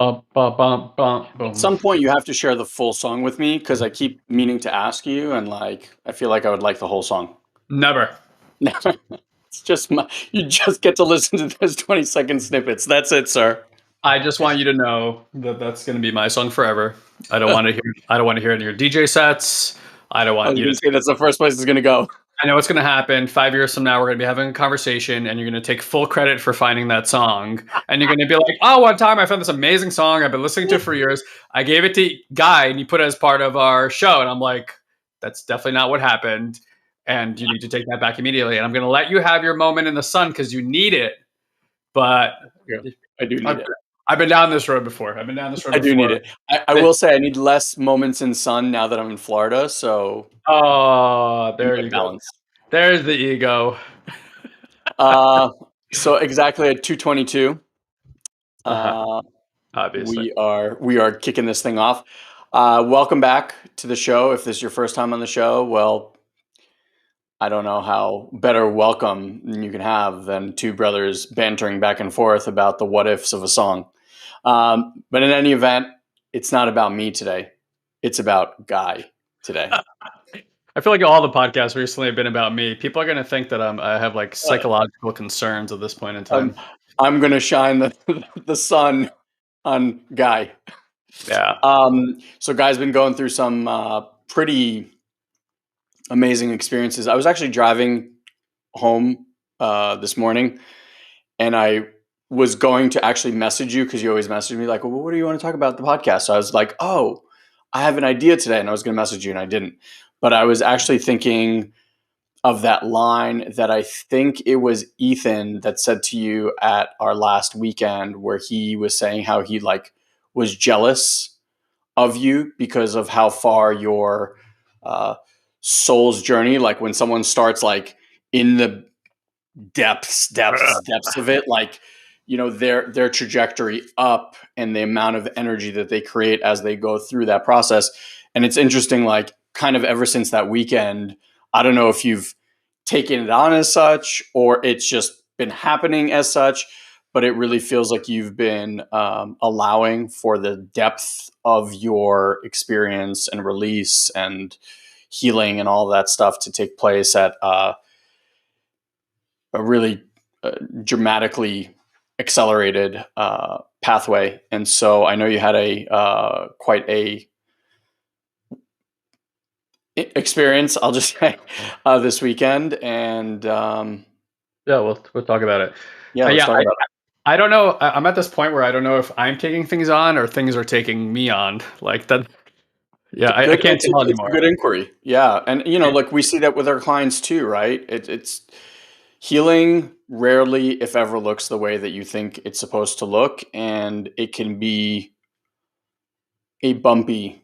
At Boom. some point, you have to share the full song with me because I keep meaning to ask you, and I feel like I would like the whole song. Never. It's just you just get to listen to those 20-second snippets. That's it, sir. I just want you to know that that's going to be my song forever. I don't want to hear. I don't want to hear it in your DJ sets. I don't I want was you going to. to say that's the first place it's going to go. I know what's going to happen. 5 years from now, we're going to be having a conversation, and you're going to take full credit for finding that song. And you're going to be like, "Oh, one time I found this amazing song. I've been listening to it for years. I gave it to Guy, and he put it as part of our show." And I'm like, "That's definitely not what happened. And you need to take that back immediately." And I'm going to let you have your moment in the sun because you need it. But Yeah, I do need I've, it. I've been down this road before. I've been down this road I do need before. it. I will say I need less moments in sun now that I'm in Florida, so Oh, there right you go. balance. There's the ego. Uh, so exactly at 2:22, Uh-huh. uh, Obviously. we are kicking this thing off. Welcome back to the show. If this is your first time on the show, well, I don't know how better welcome you can have than two brothers bantering back and forth about the what ifs of a song. But in any event, it's not about me today. It's about Guy today. I feel like all the podcasts recently have been about me. People are going to think that I have like Uh, psychological concerns at this point in I'm time. I'm gonna shine the sun on Guy. Yeah. So Guy's been going through some pretty amazing experiences. I was actually driving home this morning, and I was going to actually message you because you always message me like, "Well, what do you want to talk about the podcast?" So I was like, "Oh, I have an idea today," and I was going to message you, and I didn't. But I was actually thinking of that line that I think it was Ethan that said to you at our last weekend, where he was saying how he was jealous of you because of how far your uh, soul's journey, like when someone starts like in the depths of it, like their trajectory up and the amount of energy that they create as they go through that process. And it's interesting, like kind of ever since that weekend, I don't know if you've taken it on as such or it's just been happening as such, but it really feels like you've been allowing for the depth of your experience and release and healing and all of that stuff to take place at a really dramatically accelerated pathway. And so I know you had a quite a experience, I'll just say, this weekend. And Yeah, we'll talk about it. yeah, let's Yeah, talk about I don't know. I'm at this point where I don't know if I'm taking things on or things are taking me on. Like that. Yeah, it. I can't tell It's a anymore. good inquiry. Yeah, and like we see that with our clients too, right? It's healing rarely, if ever, looks the way that you think it's supposed to look, and it can be a bumpy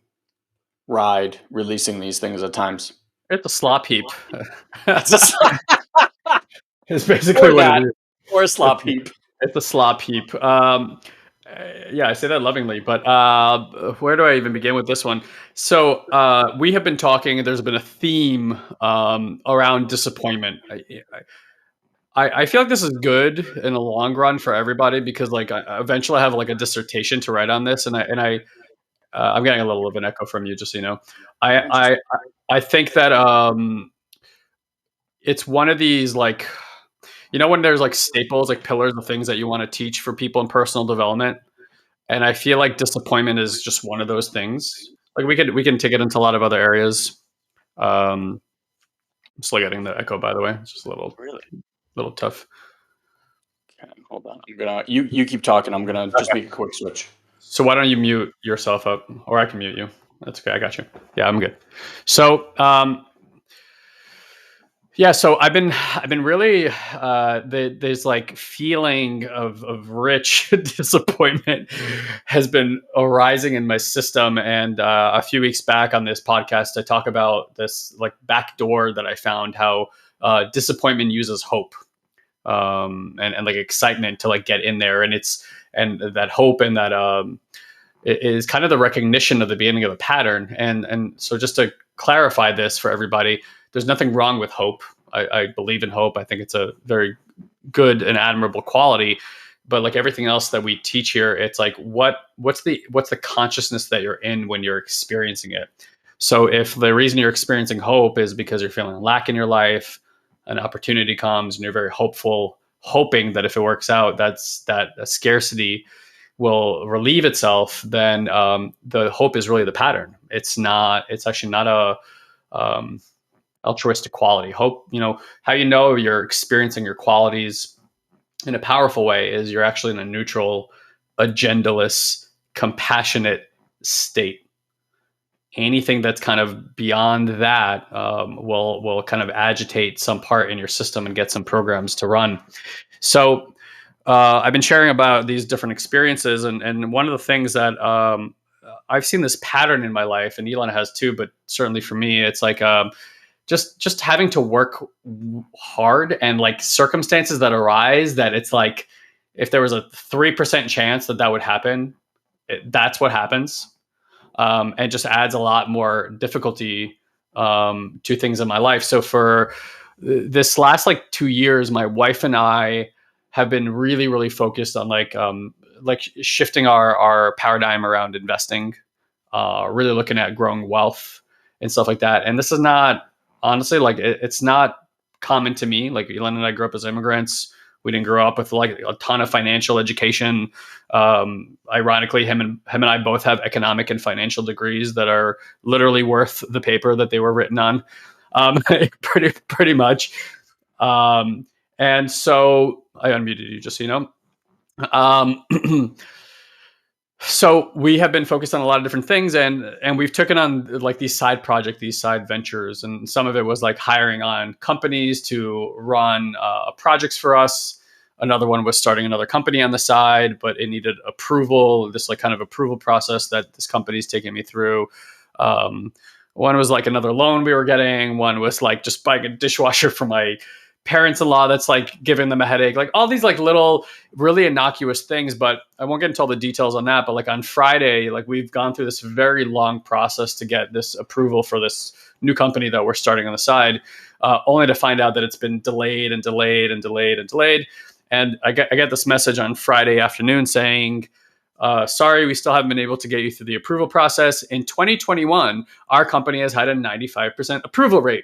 ride releasing these things at times. It's a slop heap. It's a It's basically or what it that is. or a It's, slop heap. it's a slop heap. Yeah, I say that lovingly, but where do I even begin with this one? So we have been talking. There's been a theme around disappointment. I feel like this is good in the long run for everybody because like eventually I have like a dissertation to write on this, and I'm getting a little of an echo from you, just so you know. I I I think that it's one of these like when there's like staples, like pillars of things that you want to teach for people in personal development. And I feel like disappointment is just one of those things. Like we can take it into a lot of other areas. I'm still getting the echo, by the way. It's just a Really? little tough. Okay, hold on. I'm gonna you keep talking. I'm gonna just make a quick switch. So why don't you mute yourself up, or I can mute you. That's okay. I got you. Yeah, I'm good. So yeah, so I've been really there's like feeling of rich disappointment has been arising in my system, and a few weeks back on this podcast, I talk about this like back door that I found, how disappointment uses hope, and like excitement to like get in there, and that hope and that it is kind of the recognition of the beginning of the pattern, and so just to clarify this for everybody, there's nothing wrong with hope. I believe in hope. I think it's a very good and admirable quality. but like everything else that we teach here, it's like what's the consciousness that you're in when you're experiencing it. So if the reason you're experiencing hope is because you're feeling lack in your life, an opportunity comes and you're very hopeful, hoping that if it works out, that a scarcity will relieve itself, then the hope is really the pattern. It's actually not a altruistic quality. Hope, how you're experiencing your qualities in a powerful way is you're actually in a neutral, agendaless, compassionate state. Anything that's kind of beyond that will kind of agitate some part in your system and get some programs to run. So I've been sharing about these different experiences, and one of the things that I've seen this pattern in my life, and Elon has too, but certainly for me, it's like just having to work hard, and like circumstances that arise that it's like if there was a 3% chance that would happen, that's what happens, and just adds a lot more difficulty to things in my life. So for this last like 2 years, my wife and I have been really, really focused on like shifting our paradigm around investing, really looking at growing wealth and stuff like that. And this is not, honestly, like it's not common to me. Like Elon and I grew up as immigrants. We didn't grow up with like a ton of financial education. Ironically, him and I both have economic and financial degrees that are literally worth the paper that they were written on, pretty much. And so I unmuted you, just so you know. So we have been focused on a lot of different things, and we've taken on like these side projects, these side ventures, and some of it was like hiring on companies to run projects for us. Another one was starting another company on the side, but it needed approval, this like kind of approval process that this company's taking me through. One was like another loan we were getting. One was like just buying a dishwasher for my parents-in-law that's like giving them a headache, like all these like little really innocuous things, but I won't get into all the details on that. But like on Friday, like we've gone through this very long process to get this approval for this new company that we're starting on the side, only to find out that it's been delayed and delayed and delayed and delayed. And I get this message on Friday afternoon saying, sorry, we still haven't been able to get you through the approval process. In 2021, our company has had a 95% approval rate.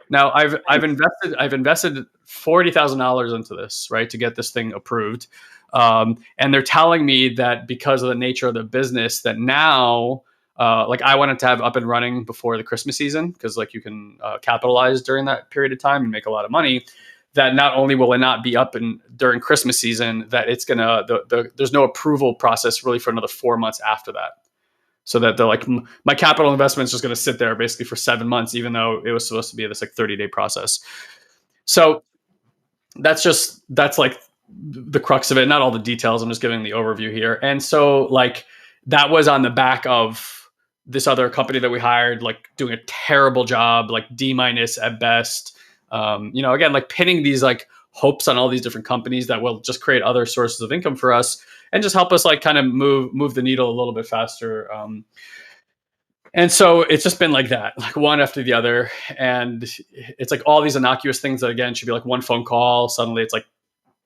Now I've invested $40,000 into this, right, to get this thing approved, and they're telling me that because of the nature of the business, that now, like I wanted to have up and running before the Christmas season, because like you can capitalize during that period of time and make a lot of money. That not only will it not be up and during Christmas season, that it's gonna there's no approval process really for another 4 months after that. So that they're like, my capital investment is just going to sit there basically for 7 months, even though it was supposed to be this like 30-day process. So that's like the crux of it. Not all the details. I'm just giving the overview here. And so like that was on the back of this other company that we hired, like doing a terrible job, like D- at best. Again, like pinning these like hopes on all these different companies that will just create other sources of income for us and just help us like kind of move the needle a little bit faster. And so it's just been like that, like one after the other. And it's like all these innocuous things that again should be like one phone call. Suddenly it's like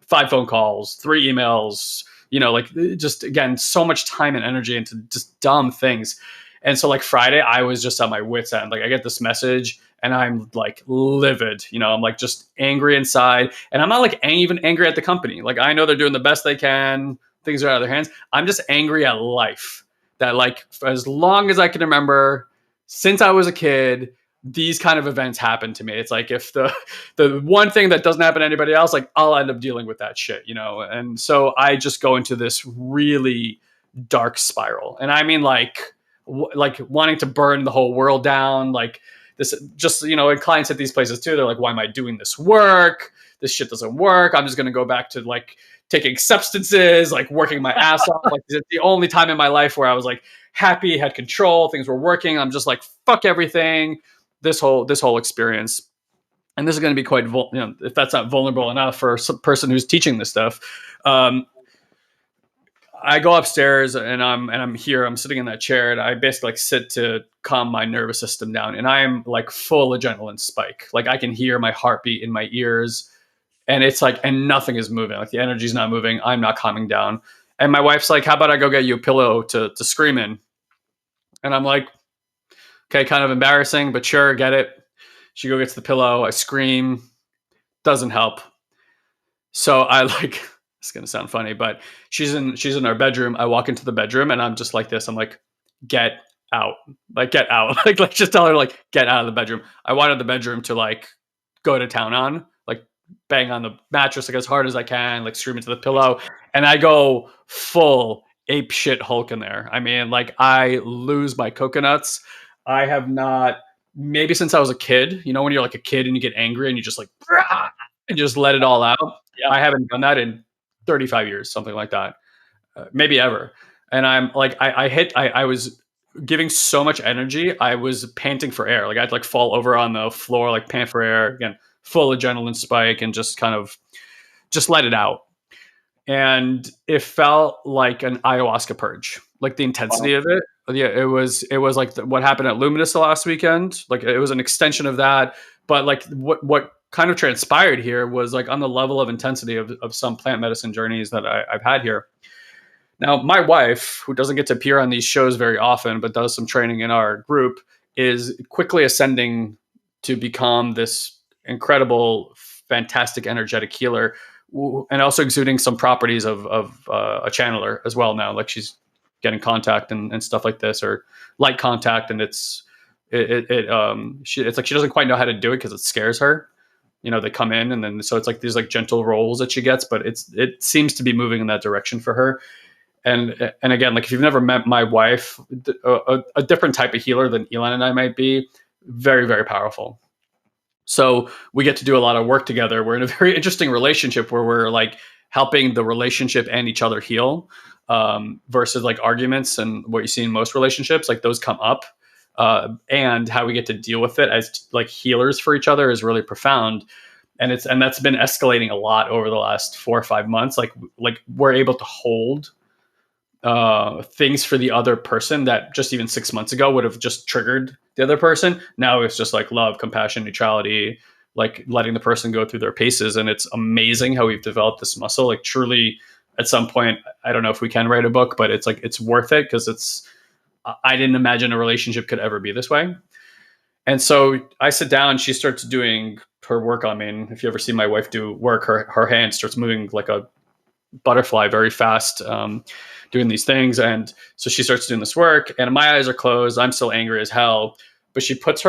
5 phone calls, 3 emails, like just again, so much time and energy into just dumb things. And so like Friday, I was just at my wit's end. Like I get this message and I'm like livid, I'm like just angry inside. And I'm not like even angry at the company. Like I know they're doing the best they can. Things are out of their hands. I'm just angry at life that like for as long as I can remember, since I was a kid, these kind of events happen to me. It's like if the one thing that doesn't happen to anybody else, like I'll end up dealing with that shit, And so I just go into this really dark spiral. And I mean like wanting to burn the whole world down, like this just, and clients at these places too, they're like, why am I doing this work? This shit doesn't work. I'm just going to go back to like taking substances, like working my ass off. Like it's the only time in my life where I was like happy, had control, things were working. I'm just like, fuck everything. This whole experience. And this is going to be quite, if that's not vulnerable enough for a person who's teaching this stuff. I go upstairs and I'm here, I'm sitting in that chair and I basically like sit to calm my nervous system down. And I am like full adrenaline spike. Like I can hear my heartbeat in my ears. and it's like, and nothing is moving. Like the energy's not moving. I'm not calming down. And my wife's like, how about I go get you a pillow to scream in? And I'm like, okay, kind of embarrassing, but sure, get it. She go gets the pillow. I scream. Doesn't help. So I like, it's gonna sound funny, but she's in our bedroom. I walk into the bedroom and I'm just like this. I'm like, get out. Like get out. like just tell her like get out of the bedroom. I wanted the bedroom to like go to town on, like bang on the mattress like as hard as I can, like scream into the pillow. And I go full ape shit Hulk in there. I mean, like I lose my coconuts. I have not, maybe since I was a kid, you know, when you're like a kid and you get angry and you just like and just let it all out. Yeah. I haven't done that in 35 years, something like that, maybe ever. And I'm like, I was giving so much energy, I was panting for air. Like I'd like fall over on the floor, like pant for air again, full adrenaline spike, and just kind of just let it out. And it felt like an ayahuasca purge, like the intensity of it. Yeah, it was like what happened at Luminous the last weekend. Like it was an extension of that, but like what kind of transpired here was like on the level of intensity of some plant medicine journeys that I've had here. Now, my wife, who doesn't get to appear on these shows very often, but does some training in our group, is quickly ascending to become this incredible, fantastic, energetic healer, and also exuding some properties of a channeler as well now. Like she's getting contact and stuff like this, or light contact, and it's like she doesn't quite know how to do it because it scares her. You know, they come in and then so it's like these like gentle rolls that she gets, but it seems to be moving in that direction for her. And again, like if you've never met my wife, a different type of healer than Elon and I might be, very, very powerful. So we get to do a lot of work together. We're in a very interesting relationship where we're like helping the relationship and each other heal, versus like arguments and what you see in most relationships, like those come up, and how we get to deal with it as like healers for each other is really profound. And that's been escalating a lot over the last 4 or 5 months. Like we're able to hold things for the other person that just even 6 months ago would have just triggered the other person. Now it's just like love, compassion, neutrality, like letting the person go through their paces. And it's amazing how we've developed this muscle. Like truly, at some point, I don't know if we can write a book, but it's like it's worth it because I didn't imagine a relationship could ever be this way. And so I sit down, she starts doing her work on me. And if you ever see my wife do work, her hand starts moving like a butterfly very fast, doing these things. And so she starts doing this work and my eyes are closed. I'm still angry as hell, but she connects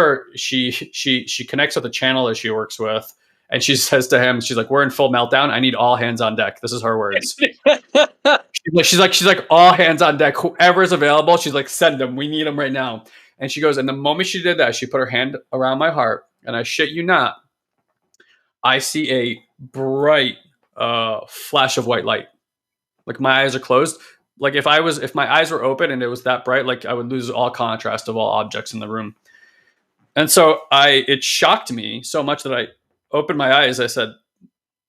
with the channel that she works with. And she says to him, she's like, we're in full meltdown. I need all hands on deck. This is her words. she's like, all hands on deck. Whoever is available, she's like, send them. We need them right now. And she goes, and the moment she did that, she put her hand around my heart, and I shit you not, I see a bright flash of white light. Like my eyes are closed. Like if my eyes were open and it was that bright, like I would lose all contrast of all objects in the room. And so it shocked me so much that I opened my eyes. I said,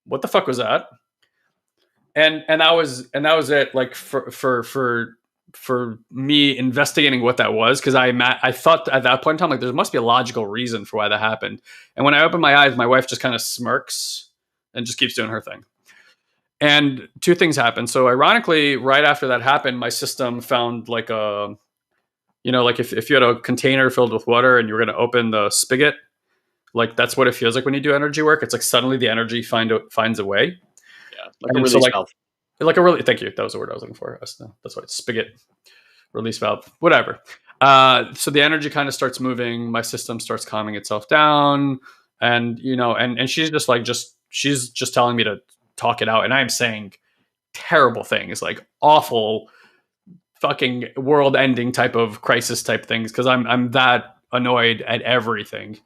"What the fuck was that?" And that was it. Like for me investigating what that was, because I thought at that point in time, like there must be a logical reason for why that happened. And when I opened my eyes, my wife just kind of smirks and just keeps doing her thing. And two things happened. So ironically, right after that happened, my system found like like if you had a container filled with water and you were going to open the spigot, like that's what it feels like when you do energy work. It's like suddenly the energy finds a way. Yeah, like a release valve. Like a really, thank you. That was the word I was looking for. That's why it's spigot, release valve, whatever. So the energy kind of starts moving. My system starts calming itself down, and and she's just like she's just telling me to talk it out, and I am saying terrible things, like awful, fucking world-ending type of crisis type things, because I'm that annoyed at everything.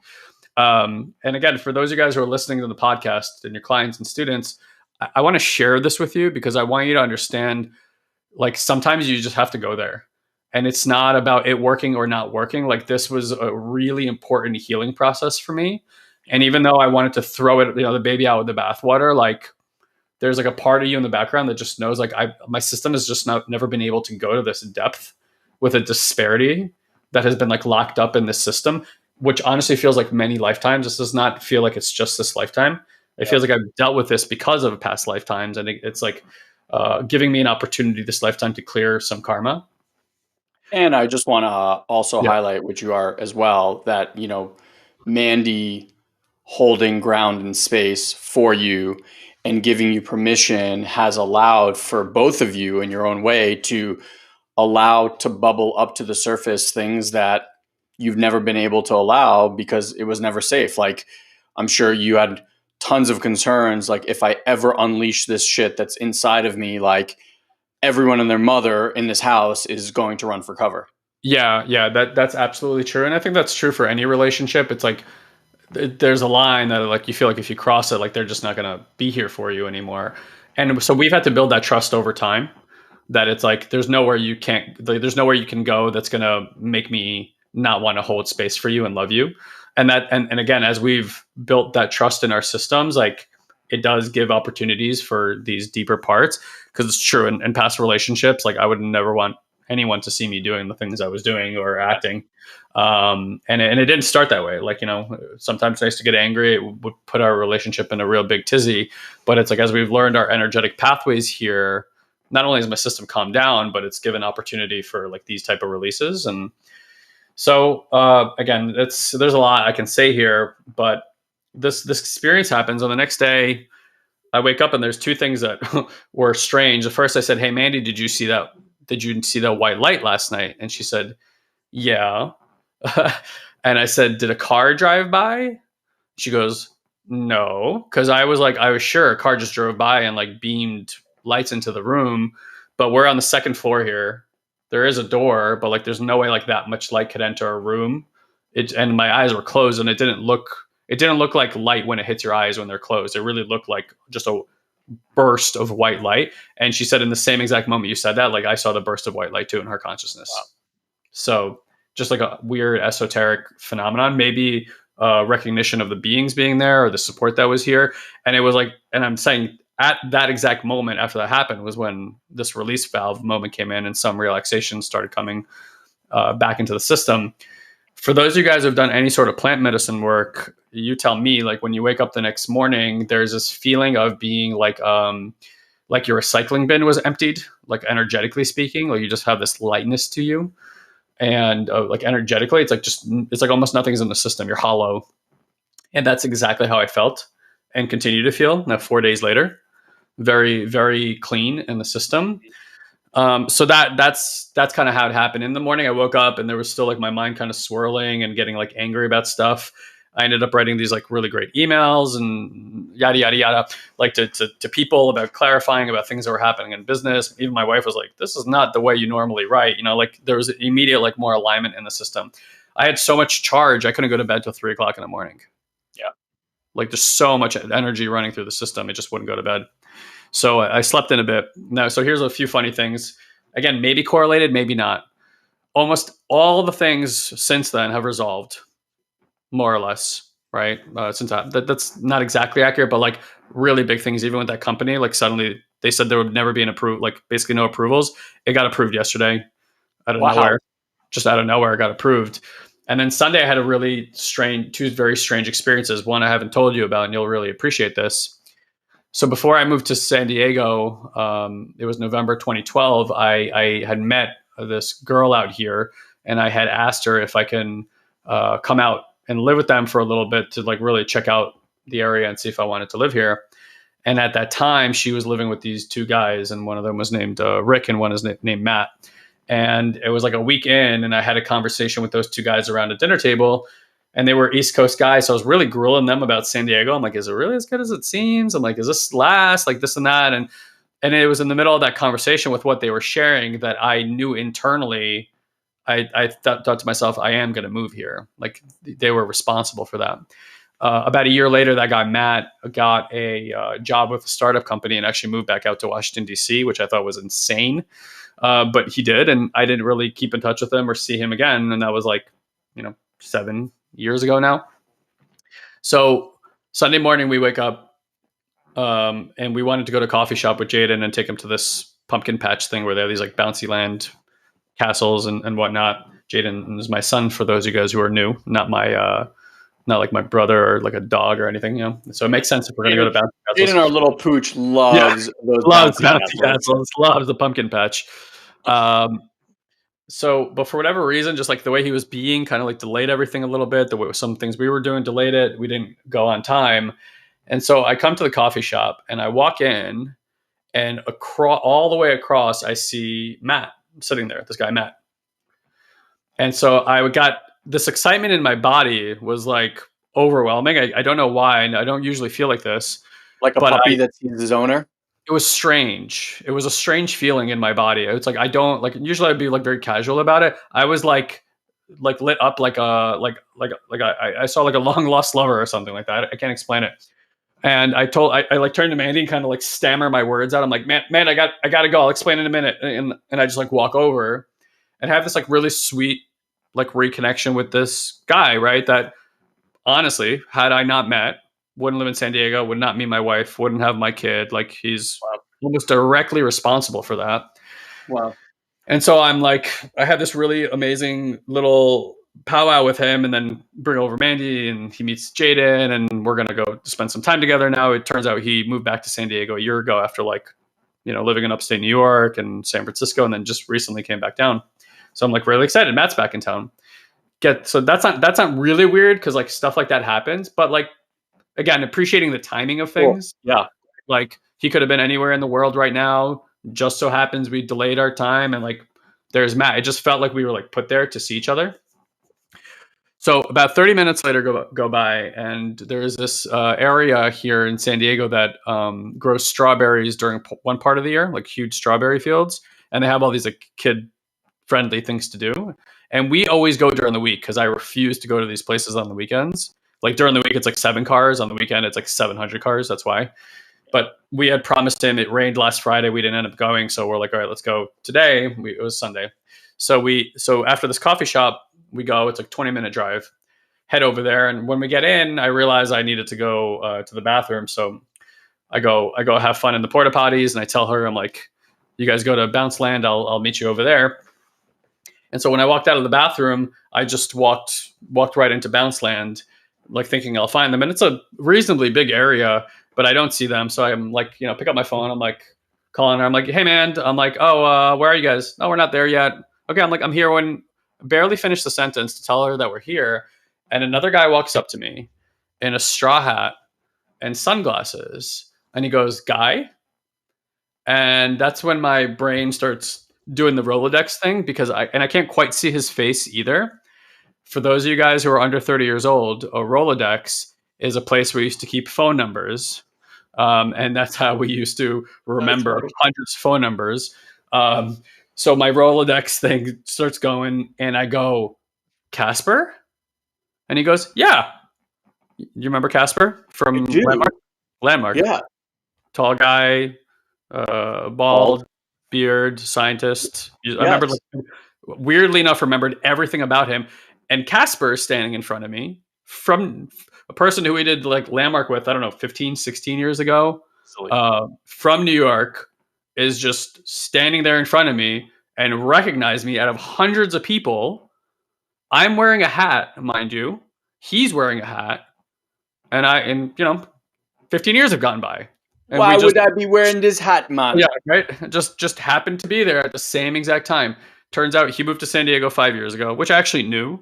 And again, for those of you guys who are listening to the podcast and your clients and students, I want to share this with you because I want you to understand, like sometimes you just have to go there, and it's not about it working or not working. Like this was a really important healing process for me. And even though I wanted to throw it, the baby out with the bathwater, like there's like a part of you in the background that just knows like my system has just never been able to go to this depth with a disparity that has been like locked up in this system, which honestly feels like many lifetimes. This does not feel like it's just this lifetime. It Yep. feels like I've dealt with this because of past lifetimes, and it's like giving me an opportunity this lifetime to clear some karma. And I just want to also Yeah. highlight, which you are as well, that, Mandy holding ground in space for you and giving you permission has allowed for both of you in your own way to allow to bubble up to the surface things that you've never been able to allow because it was never safe. Like, I'm sure you had tons of concerns. Like, if I ever unleash this shit that's inside of me, like, everyone and their mother in this house is going to run for cover. Yeah, yeah, that's absolutely true, and I think that's true for any relationship. It's like there's a line that like you feel like if you cross it, like they're just not gonna be here for you anymore. And so we've had to build that trust over time. That it's like there's nowhere you can go that's gonna make me not want to hold space for you and love you. And again, as we've built that trust in our systems, like it does give opportunities for these deeper parts because it's true in past relationships, like I would never want anyone to see me doing the things I was doing or acting. And it didn't start that way. Like, sometimes I used to get angry. It would put our relationship in a real big tizzy. But it's like, as we've learned our energetic pathways here, not only has my system calmed down, but it's given opportunity for like these type of releases. And so, again, there's a lot I can say here, but this experience happens on the next day. I wake up and there's two things that were strange. At first I said, "Hey, Mandy, did you see that white light last night?" And she said, "Yeah." And I said, "Did a car drive by?" She goes, "No," because I was sure a car just drove by and like beamed lights into the room, but we're on the second floor here. There is a door, but like there's no way like that much light could enter a room. And my eyes were closed, and it didn't look like light when it hits your eyes when they're closed. It really looked like just a burst of white light. And she said in the same exact moment you said that, like I saw the burst of white light too in her consciousness. Wow. So just like a weird esoteric phenomenon, maybe recognition of the beings being there or the support that was here. And it was like, and I'm saying at that exact moment after that happened was when this release valve moment came in and some relaxation started coming back into the system. For those of you guys who have done any sort of plant medicine work, you tell me, like when you wake up the next morning, there's this feeling of being like your recycling bin was emptied, like energetically speaking, like you just have this lightness to you. And like energetically, it's like almost nothing's in the system. You're hollow. And that's exactly how I felt and continue to feel now 4 days later. Very, very clean in the system. So that's kind of how it happened. In the morning, I woke up and there was still like my mind kind of swirling and getting like angry about stuff. I ended up writing these like really great emails and yada yada yada, like to people about clarifying about things that were happening in business. Even my wife was like, "This is not the way you normally write." Like there was immediate like more alignment in the system. I had so much charge I couldn't go to bed till 3 o'clock in the morning. Yeah. Like there's so much energy running through the system, it just wouldn't go to bed. So I slept in a bit. Now, so here's a few funny things. Again, maybe correlated, maybe not. Almost all the things since then have resolved, more or less, right? Since that's not exactly accurate, but like really big things, even with that company, like suddenly they said there would never be an approved, like basically no approvals. It got approved yesterday out of Wow. nowhere. Just out of nowhere, it got approved. And then Sunday, I had two very strange experiences. One I haven't told you about, and you'll really appreciate this. So before I moved to San Diego, it was November 2012. I had met this girl out here, and I had asked her if I can come out and live with them for a little bit to like really check out the area and see if I wanted to live here. And at that time, she was living with these two guys, and one of them was named Rick, and one is named Matt. And it was like a week in, and I had a conversation with those two guys around a dinner table, and they were East Coast guys. So I was really grilling them about San Diego. I'm like, is it really as good as it seems? I'm like, is this last like this and that? And it was in the middle of that conversation with what they were sharing that I knew internally. I thought to myself, I am going to move here. Like they were responsible for that. About a year later, that guy Matt got a job with a startup company and actually moved back out to Washington D.C., which I thought was insane. But he did, and I didn't really keep in touch with him or see him again. And that was like, 7 years ago now. So Sunday morning we wake up, and we wanted to go to a coffee shop with Jaden and take him to this pumpkin patch thing where they have these like bouncy land castles and whatnot. Jaden is my son, for those of you guys who are new, not not like my brother or like a dog or anything, So it makes sense if we're gonna go to bouncy castles. Jaden, our little pooch, Yeah, loves those loves bouncy bouncy castles. castles, loves the pumpkin patch. But for whatever reason, just like the way he was being, kind of like delayed everything a little bit. The way some things we were doing delayed it. We didn't go on time, and so I come to the coffee shop and I walk in, and all the way across, I see Matt sitting there. This guy Matt, and so I got this excitement in my body was like overwhelming. I don't know why, and I don't usually feel like this, Like a but puppy that sees his owner. it was strange. It was a strange feeling in my body. It's like I don't like. Usually, I'd be like very casual about it. I was like lit up like I saw like a long lost lover or something like that. I can't explain it. And I like turned to Mandy and kind of like stammer my words out. I'm like, man, I gotta go. I'll explain in a minute. And I just like walk over and have this like really sweet like reconnection with this guy, right? That honestly, had I not met, wouldn't live in San Diego, would not meet my wife, wouldn't have my kid. Like he's almost directly responsible for that. Wow. And so I'm like, I have this really amazing little powwow with him, and then bring over Mandy, and he meets Jaden, and we're gonna go spend some time together. Now it turns out he moved back to San Diego a year ago after like, living in upstate New York and San Francisco, and then just recently came back down. So I'm like really excited. Matt's back in town. So that's not really weird because like stuff like that happens, but like again, appreciating the timing of things. Cool. Yeah. Like he could have been anywhere in the world right now. Just so happens we delayed our time, and like there's Matt. It just felt like we were like put there to see each other. So about 30 minutes later go by, and there's this area here in San Diego that grows strawberries during one part of the year, like huge strawberry fields, and they have all these like kid friendly things to do. And we always go during the week because I refuse to go to these places on the weekends. Like during the week, it's like 7 cars. On the weekend, it's like 700 cars. That's why. But we had promised him. It rained last Friday. We didn't end up going. So we're like, all right, let's go today. It was Sunday. So after this coffee shop, we go. It's like 20-minute drive. Head over there. And when we get in, I realize I needed to go to the bathroom. So I go have fun in the porta potties. And I tell her, I'm like, you guys go to Bounce Land. I'll meet you over there. And so when I walked out of the bathroom, I just walked right into Bounce Land, like thinking I'll find them. And it's a reasonably big area, but I don't see them. So I'm like, pick up my phone. I'm like calling her. I'm like, hey man, I'm like, oh, where are you guys? No, we're not there yet. Okay. I'm like, I'm here. When I barely finished the sentence to tell her that we're here. And another guy walks up to me in a straw hat and sunglasses. And he goes, Guy? And that's when my brain starts doing the Rolodex thing, because I can't quite see his face either. For those of you guys who are under 30 years old, a Rolodex is a place we used to keep phone numbers. And that's how we used to remember hundreds of phone numbers. So my Rolodex thing starts going, and I go, Casper? And he goes, yeah. You remember Casper from Landmark? Yeah. Tall guy, bald, beard, scientist. I remember, weirdly enough, remembered everything about him. And Casper standing in front of me, from a person who we did like Landmark with, I don't know, 15, 16 years ago, from New York, is just standing there in front of me and recognized me out of hundreds of people. I'm wearing a hat, mind you. He's wearing a hat. And 15 years have gone by. And why would I be wearing this hat, man? Yeah, right. Just happened to be there at the same exact time. Turns out he moved to San Diego 5 years ago, which I actually knew,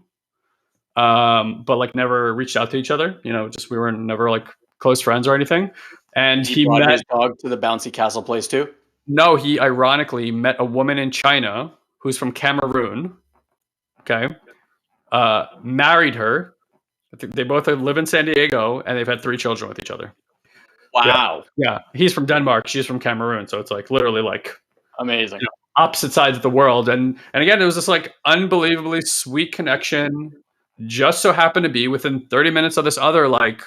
but like never reached out to each other. Just we were never like close friends or anything. And he brought met his dog to the bouncy castle place too. No, he ironically met a woman in China who's from Cameroon. Okay, married her. I think they both live in San Diego, and they've had 3 children with each other. Wow. Yeah. He's from Denmark. She's from Cameroon. So it's like literally like amazing. Opposite sides of the world. And again, it was this like unbelievably sweet connection. Just so happened to be within 30 minutes of this other like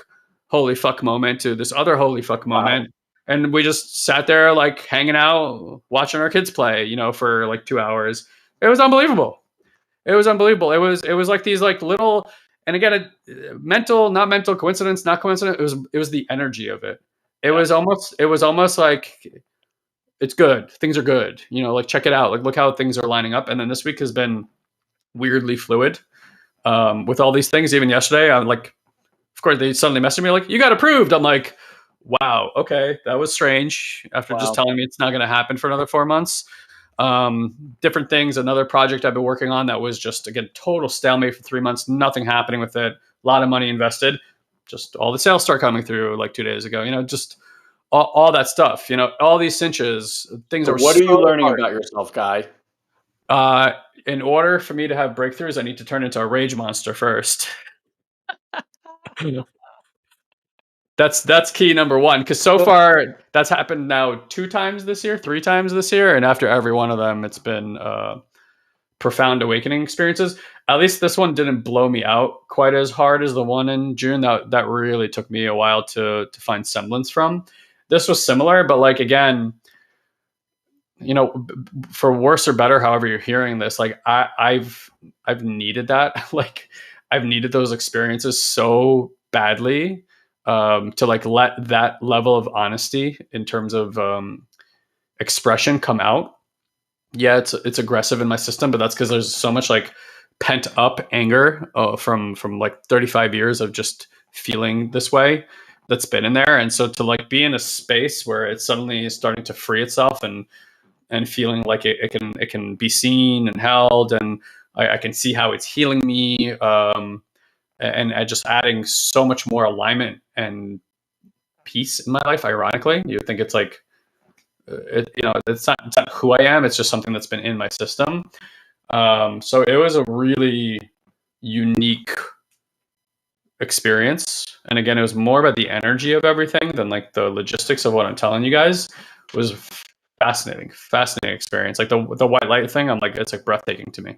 holy fuck moment to this other holy fuck moment. Wow. And we just sat there like hanging out, watching our kids play, for like 2 hours. It was unbelievable. It was unbelievable. It was like these like little, and again, not mental, coincidence, not coincidence. It was the energy of it. It was almost like it's good. Things are good. Like check it out. Like look how things are lining up. And then this week has been weirdly fluid with all these things. Even yesterday, I'm like of course, they suddenly message me like, "You got approved." I'm like, "Wow, okay, that was strange." After just Wow. telling me it's not going to happen for another 4 months. Different things. Another project I've been working on that was just again total stalemate for 3 months. Nothing happening with it. A lot of money invested. Just all the sales start coming through like 2 days ago. Just all that stuff. All these cinches. Things So that were what so are you learning hard. about yourself, Guy? Uh, in order for me to have breakthroughs, I need to turn into a rage monster first. That's key number one, because so far that's happened now 2 times this year, 3 times this year, and after every one of them, it's been profound awakening experiences. At least this one didn't blow me out quite as hard as the one in June. That really took me a while to find semblance from. This was similar, but like again, for worse or better, however you're hearing this, like I've needed that. Like I've needed those experiences so badly, to like let that level of honesty in terms of expression come out. Yeah, it's aggressive in my system, but that's because there's so much like pent up anger from like 35 years of just feeling this way that's been in there. And so to like be in a space where it's suddenly starting to free itself and feeling like it can be seen and held, and I can see how it's healing me, and just adding so much more alignment and peace in my life. Ironically, you would think it's like it's not who I am. It's just something that's been in my system. So it was a really unique experience. And again, it was more about the energy of everything than like the logistics of what I'm telling you guys. It was fascinating experience. Like the white light thing, I'm like, it's like breathtaking to me.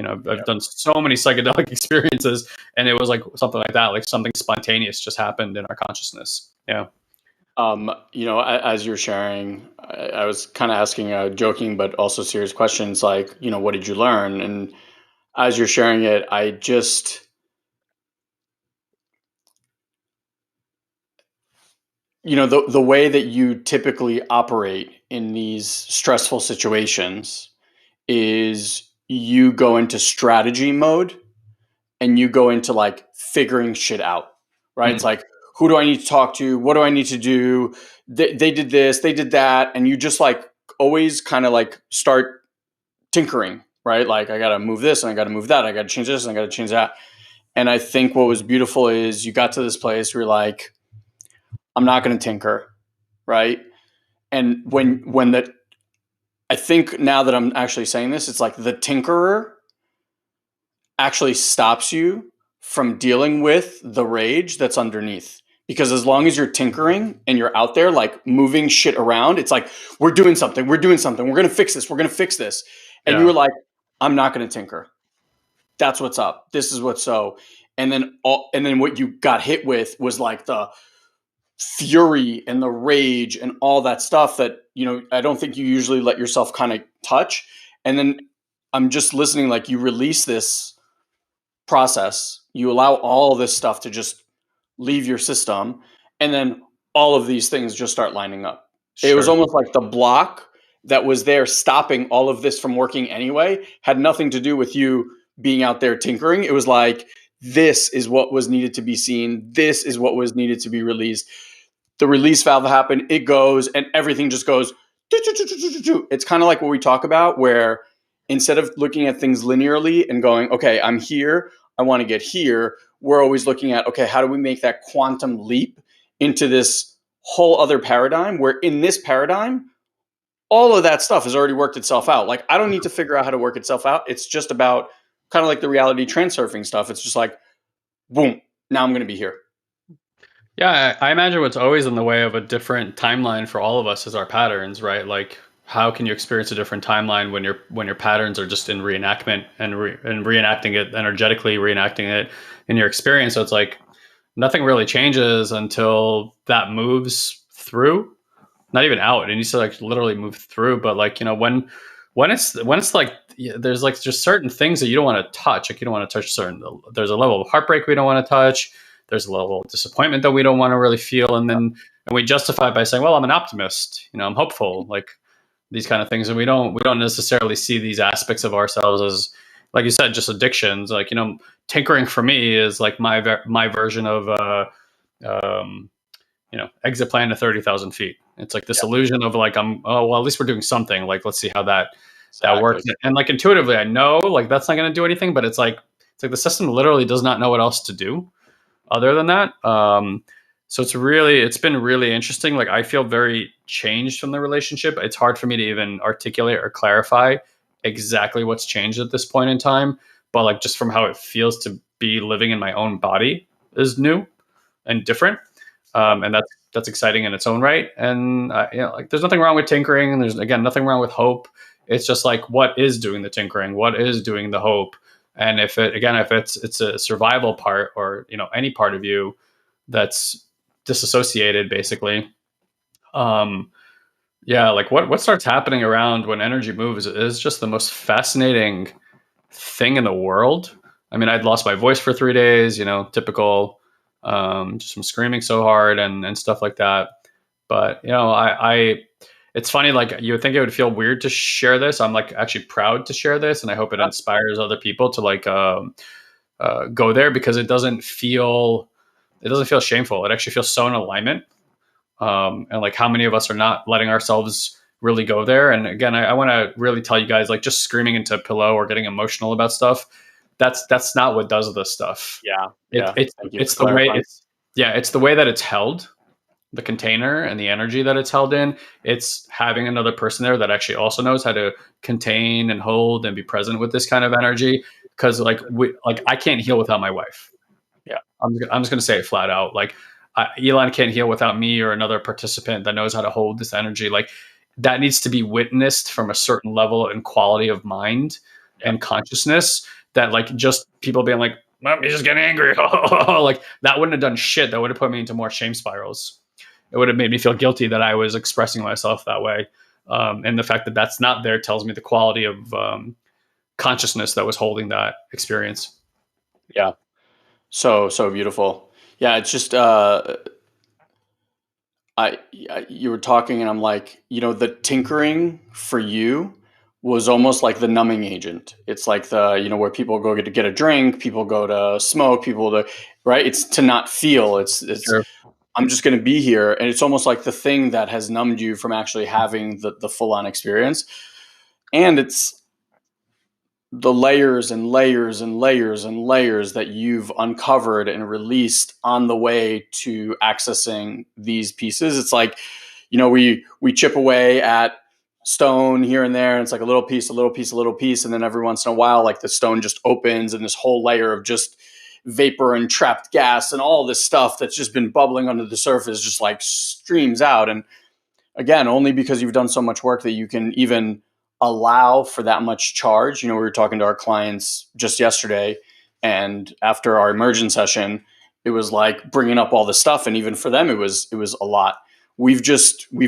I've done so many psychedelic experiences, and it was like something like that, like something spontaneous just happened in our consciousness. Yeah. As you're sharing, I was kind of asking joking but also serious questions like, what did you learn? And as you're sharing it, I just, the way that you typically operate in these stressful situations is you go into strategy mode and you go into like figuring shit out, right? It's Mm. like, who do I need to talk to? What do I need to do? They did this, they did that. And you just like always kind of like start tinkering, right? Like, I got to move this and I got to move that. I got to change this and I got to change that. And I think what was beautiful is you got to this place where you're like, I'm not going to tinker, right? And I think now that I'm actually saying this, it's like the tinkerer actually stops you from dealing with the rage that's underneath. Because as long as you're tinkering and you're out there like moving shit around, it's like, we're doing something, we're going to fix this, we're going to fix this. And you Yeah. were like, I'm not going to tinker. That's what's up. This is what's so. And then what you got hit with was like the fury and the rage and all that stuff that, I don't think you usually let yourself kind of touch. And then I'm just listening, like you release this process, you allow all this stuff to just leave your system, and then all of these things just start lining up. It was Sure. almost like the block that was there stopping all of this from working anyway had nothing to do with you being out there tinkering. It was like, this is what was needed to be seen, this is what was needed to be released. The release valve happened, it goes, and everything just goes. It's kind of like what we talk about, where instead of looking at things linearly and going, okay, I'm here, I want to get here, we're always looking at, okay, how do we make that quantum leap into this whole other paradigm, where in this paradigm, all of that stuff has already worked itself out. Like, I don't need to figure out how to work itself out. It's just about kind of like the reality transurfing stuff. It's just like, boom, now I'm going to be here. Yeah, I imagine what's always in the way of a different timeline for all of us is our patterns, right? Like, how can you experience a different timeline when your patterns are just in reenactment and reenacting it energetically, reenacting it in your experience? So it's like nothing really changes until that moves through, not even out. It needs to like literally move through. But like when it's like there's like just certain things that you don't want to touch. Like you don't want to touch certain. There's a level of heartbreak we don't want to touch. There's a level of disappointment that we don't want to really feel, and we justify it by saying, "Well, I'm an optimist. I'm hopeful." Like these kind of things, and we don't necessarily see these aspects of ourselves like you said, just addictions. Like, tinkering for me is like my version of um, exit plan to 30,000 feet. It's like this Yeah, illusion of like, oh, well, at least we're doing something. Like, let's see how that exactly. works. And like intuitively, I know like that's not going to do anything, but it's like the system literally does not know what else to do other than that. So it's been really interesting. Like, I feel very changed from the relationship. It's hard for me to even articulate or clarify exactly what's changed at this point in time. But like, just from how it feels to be living in my own body is new and different. And that's exciting in its own right. And like, there's nothing wrong with tinkering. There's, again, nothing wrong with hope. It's just like, what is doing the tinkering? What is doing the hope? And if it's a survival part, or any part of you that's disassociated, basically. Um, yeah, like what starts happening around when energy moves is just the most fascinating thing in the world. I mean, I'd lost my voice for 3 days, typical, just from screaming so hard and stuff like that. But it's funny. Like, you would think it would feel weird to share this. I'm like actually proud to share this, and I hope it inspires other people to like go there, because it doesn't feel shameful. It actually feels so in alignment. And like, how many of us are not letting ourselves really go there? And again, I want to really tell you guys, like, just screaming into a pillow or getting emotional about stuff, that's not what does this stuff. Yeah, It, yeah. it's Thank you for it's the way clarifying. it's the way that it's held, the container and the energy that it's held in. It's having another person there that actually also knows how to contain and hold and be present with this kind of energy. Because like I can't heal without my wife. Yeah, I'm just going to say it flat out. Like, Elon can't heal without me or another participant that knows how to hold this energy. Like, that needs to be witnessed from a certain level and quality of mind yeah, and consciousness, that like, just people being like, "Mom, he's just getting angry." Like, that wouldn't have done shit. That would have put me into more shame spirals. It would have made me feel guilty that I was expressing myself that way. And the fact that that's not there tells me the quality of consciousness that was holding that experience. yeah. So beautiful. Yeah, it's just you were talking and I'm like, the tinkering for you was almost like the numbing agent. It's like the, where people go to get a drink, people go to smoke, people to, right? It's to not feel. It's Sure. I'm just going to be here, and it's almost like the thing that has numbed you from actually having the full on experience. And it's the layers and layers and layers and layers that you've uncovered and released on the way to accessing these pieces. It's like, we chip away at stone here and there, and it's like a little piece, a little piece, a little piece, and then every once in a while, like, the stone just opens and this whole layer of just vapor and trapped gas and all this stuff that's just been bubbling under the surface just like streams out. And again, only because you've done so much work that you can even allow for that much charge. We were talking to our clients just yesterday, and after our immersion session, it was like bringing up all this stuff, and even for them, it was a lot. We've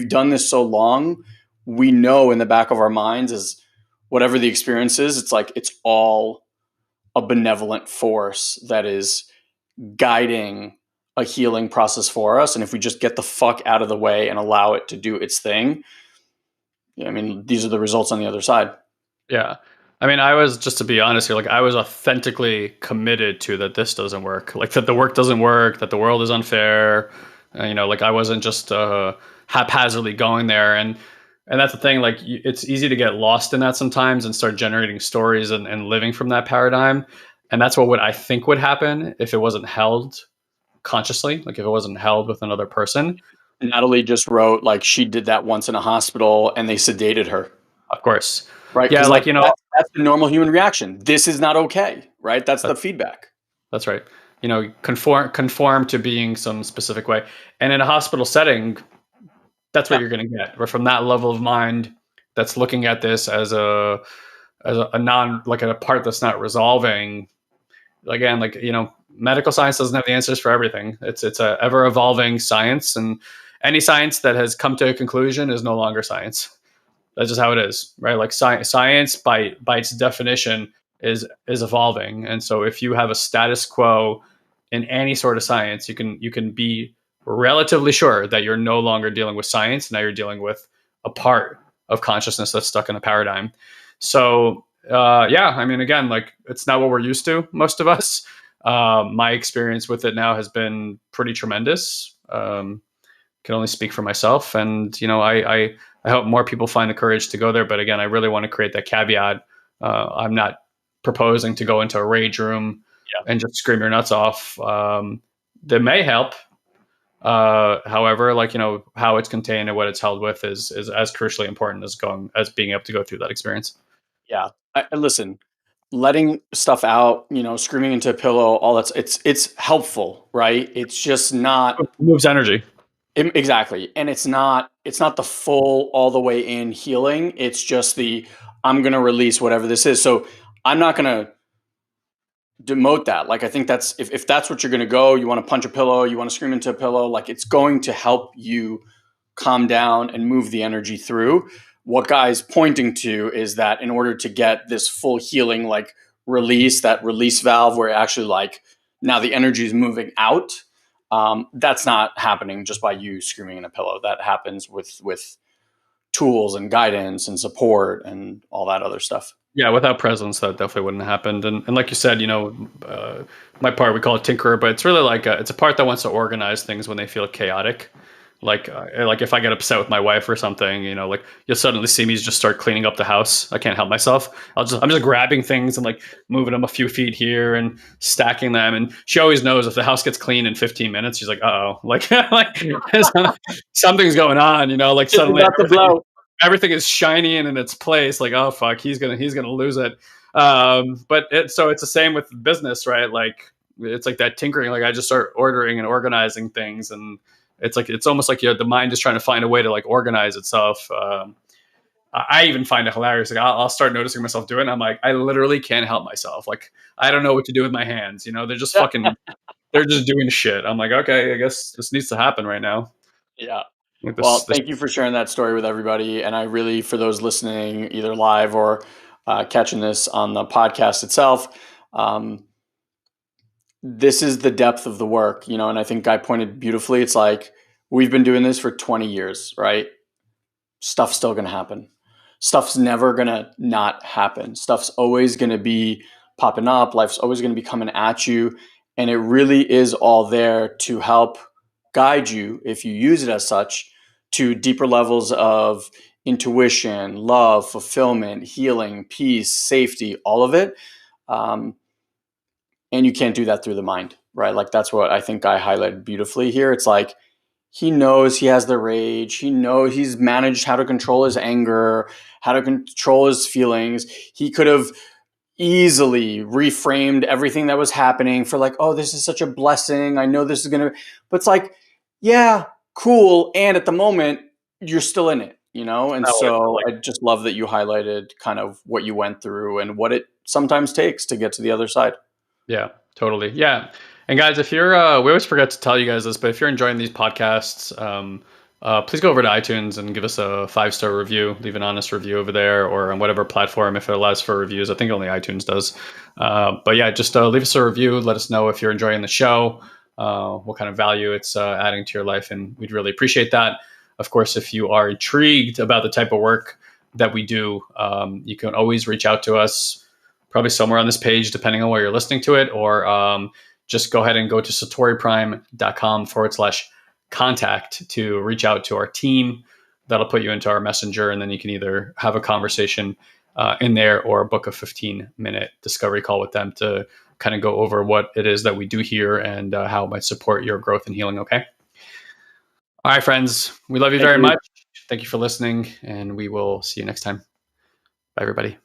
done this so long, we know in the back of our minds is whatever the experience is, it's like it's all a benevolent force that is guiding a healing process for us. And if we just get the fuck out of the way and allow it to do its thing, yeah, I mean, these are the results on the other side. Yeah. I mean, I was, just to be honest here, like, I was authentically committed to that this doesn't work, like, that the work doesn't work, that the world is unfair. Like, I wasn't just haphazardly going there. And that's the thing. Like, it's easy to get lost in that sometimes and start generating stories and living from that paradigm. And that's what I think would happen if it wasn't held consciously, like if it wasn't held with another person. Natalie just wrote like she did that once in a hospital and they sedated her, Of course. right? Yeah, Because like, like that's the normal human reaction. This is not okay, right? That's the feedback. that's right. Conform to being some specific way. And in a hospital setting, that's what Yeah, you're going to get. Or from that level of mind that's looking at this as a non, like, a part that's not resolving. Again, like, medical science doesn't have the answers for everything. It's a ever evolving science, and any science that has come to a conclusion is no longer science. That's just how it is, right? Like, science by its definition is evolving. And so if you have a status quo in any sort of science, you can be relatively sure that you're no longer dealing with science. Now you're dealing with a part of consciousness that's stuck in a paradigm. So Yeah, I mean, again, like it's not what we're used to, most of us. My experience with it now has been pretty tremendous. Can only speak for myself, and I hope more people find the courage to go there. But again, I really want to create that caveat. I'm not proposing to go into a rage room Yeah. and just scream your nuts off. That may help. However, like how it's contained and what it's held with is as crucially important as being able to go through that experience. Yeah. Listen, letting stuff out, screaming into a pillow, all that's it's helpful, right? It's just not. It moves energy. Exactly. And it's not the full all the way in healing. It's just the I'm going to release whatever this is. So I'm not going to demote that. Like I think that's if that's what you're going to go, you want to punch a pillow, you want to scream into a pillow, like it's going to help you calm down and move the energy through. What Guy's pointing to is that in order to get this full healing, like release, that release valve where actually like now the energy is moving out, that's not happening just by you screaming in a pillow. That happens with tools and guidance and support and all that other stuff. Yeah, without presence, that definitely wouldn't have happened. And like you said, my part we call it tinkerer, but it's really like it's a part that wants to organize things when they feel chaotic. Like if I get upset with my wife or something, like you'll suddenly see me just start cleaning up the house. I can't help myself. I'm just grabbing things and like moving them a few feet here and stacking them. And she always knows if the house gets clean in 15 minutes, she's like, "Uh oh, like like something's going on." Like It's suddenly about to blow. everything is shiny and in its place. Like, oh fuck, he's gonna lose it. But so it's the same with business, right? Like it's like that tinkering. Like I just start ordering and organizing things, and it's almost like the mind is trying to find a way to like organize itself. I even find it hilarious. Like I'll start noticing myself doing it. I'm like, I literally can't help myself. Like I don't know what to do with my hands. They're just fucking. They're just doing shit. I'm like, okay, I guess this needs to happen right now. Yeah. Like Well, this. thank you for sharing that story with everybody. And I really, for those listening, either live or catching this on the podcast itself, um, this is the depth of the work, and I think Guy pointed beautifully. It's like we've been doing this for 20 years, right? Stuff's still going to happen. Stuff's never going to not happen. Stuff's always going to be popping up. Life's always going to be coming at you. And it really is all there to help guide you, if you use it as such, to deeper levels of intuition, love, fulfillment, healing, peace, safety, all of it. Um, and you can't do that through the mind, right? Like that's what I think Guy highlighted beautifully here. It's like he knows he has the rage. He knows he's managed how to control his anger, how to control his feelings. He could have easily reframed everything that was happening for like, oh, this is such a blessing. I know this is going to, but it's like, yeah, cool. And at the moment, you're still in it, And Oh, so I just love that you highlighted kind of what you went through and what it sometimes takes to get to the other side. yeah, totally. Yeah. And guys, if you're, we always forget to tell you guys this, but if you're enjoying these podcasts, please go over to iTunes and give us a 5-star review. Leave an honest review over there or on whatever platform if it allows for reviews. I think only iTunes does. But yeah, just leave us a review. Let us know if you're enjoying the show, what kind of value it's adding to your life, and we'd really appreciate that. Of course, if you are intrigued about the type of work that we do, you can always reach out to us probably somewhere on this page, depending on where you're listening to it, or just go ahead and go to satoriprime.com/contact to reach out to our team. That'll put you into our messenger, and then you can either have a conversation in there or book a 15-minute discovery call with them to kind of go over what it is that we do here and how it might support your growth and healing. Okay. All right, friends. We love you Thank very you. much. Thank you for listening, and we will see you next time. Bye, everybody.